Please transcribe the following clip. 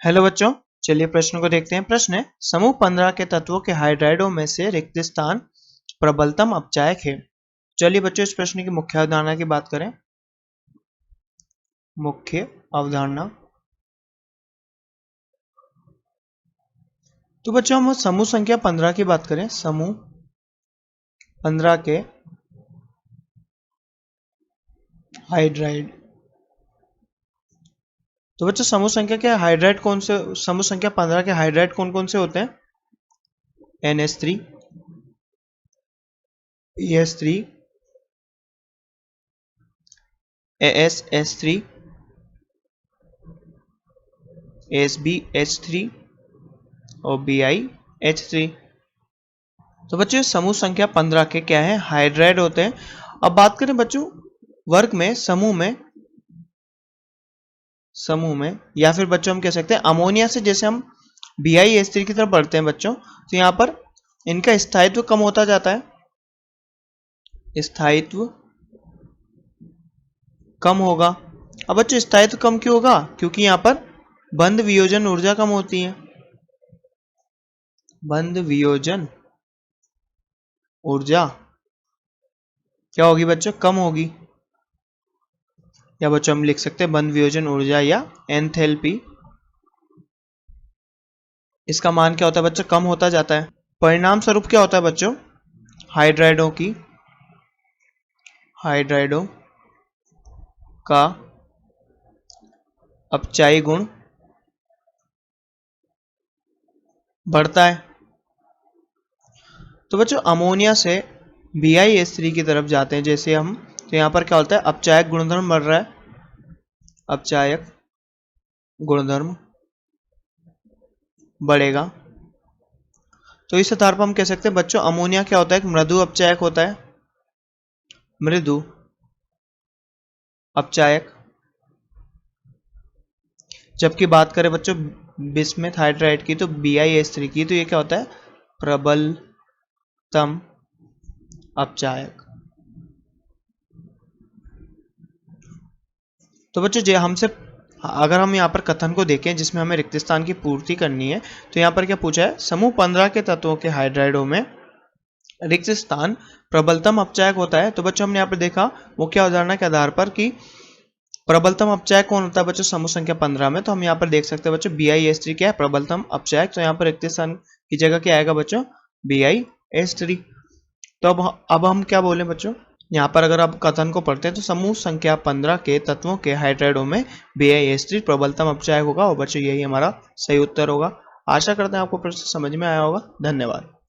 Hello बच्चों, चलिए प्रश्न को देखते हैं। प्रश्न है, समूह 15 के तत्वों के हाइड्राइडों में से रिक्त स्थान प्रबलतम अपचायक है। चलिए बच्चों, इस प्रश्न की मुख्य अवधारणा की बात करें। मुख्य अवधारणा तो बच्चों हम समूह संख्या 15 की बात करें। समूह 15 के हाइड्राइड। तो बच्चों समूह संख्या के हाइड्राइड कौन से, समूह संख्या 15 के हाइड्राइड कौन कौन से होते हैं? NH3, ES3, ASH3, SBH3 और BIH3। तो बच्चों समूह संख्या 15 के क्या है? हाइड्राइड होते हैं। अब बात करें बच्चों वर्ग में, समूह में या फिर बच्चों हम कह सकते हैं अमोनिया से, जैसे हम BiH3 की तरफ बढ़ते हैं बच्चों, तो यहाँ पर इनका स्थायित्व कम होता जाता है। स्थायित्व कम होगा। अब बच्चों स्थायित्व कम क्यों होगा? क्योंकि यहाँ पर बंध वियोजन ऊर्जा कम होती है। बंध वियोजन ऊर्जा क्या होगी बच्चों? कम होगी। या बच्चों हम लिख सकते हैं बंध वियोजन ऊर्जा या एंथैल्पी। इसका मान क्या होता है बच्चों? कम होता जाता है। परिणाम स्वरूप क्या होता है बच्चों? हाइड्राइडों का अपचायी गुण बढ़ता है। तो बच्चों अमोनिया से BiH3 की तरफ जाते हैं जैसे हम, तो यहाँ पर क्या होता है? अपचायक गुणधर्म बढ़ रहा है। अपचायक गुणधर्म बढ़ेगा। तो इस आधार पर हम कह सकते हैं बच्चों अमोनिया क्या होता है? एक मृदु अपचायक होता है। मृदु अपचायक। जबकि बात करें बच्चों बिस्मथ हाइड्राइड की, तो BiH3 की, तो ये क्या होता है? प्रबलतम अपचायक। तो बच्चों जो हमसे, अगर हम यहाँ पर कथन को देखें जिसमें हमें रिक्त स्थान की पूर्ति करनी है, तो यहाँ पर क्या पूछा है? समूह 15 के तत्वों के हाइड्राइडों में रिक्त स्थान प्रबलतम अपचायक होता है। तो बच्चों हमने यहाँ पर देखा मुख्य अवधारणा के आधार पर कि प्रबलतम अपचायक कौन होता है बच्चों समूह संख्या 15 में। तो हम यहाँ पर देख सकते हैं बच्चों BiH3 क्या है? प्रबलतम अपचायक। तो यहाँ पर रिक्त स्थान की जगह क्या आएगा बच्चों? BiH3। तो अब हम क्या बोले बच्चों, यहाँ पर अगर आप कथन को पढ़ते हैं तो समूह संख्या 15 के तत्वों के हाइड्राइडों में BiH3 प्रबलतम अपचायक होगा। और बच्चों यही हमारा सही उत्तर होगा। आशा करते हैं आपको प्रश्न समझ में आया होगा। धन्यवाद।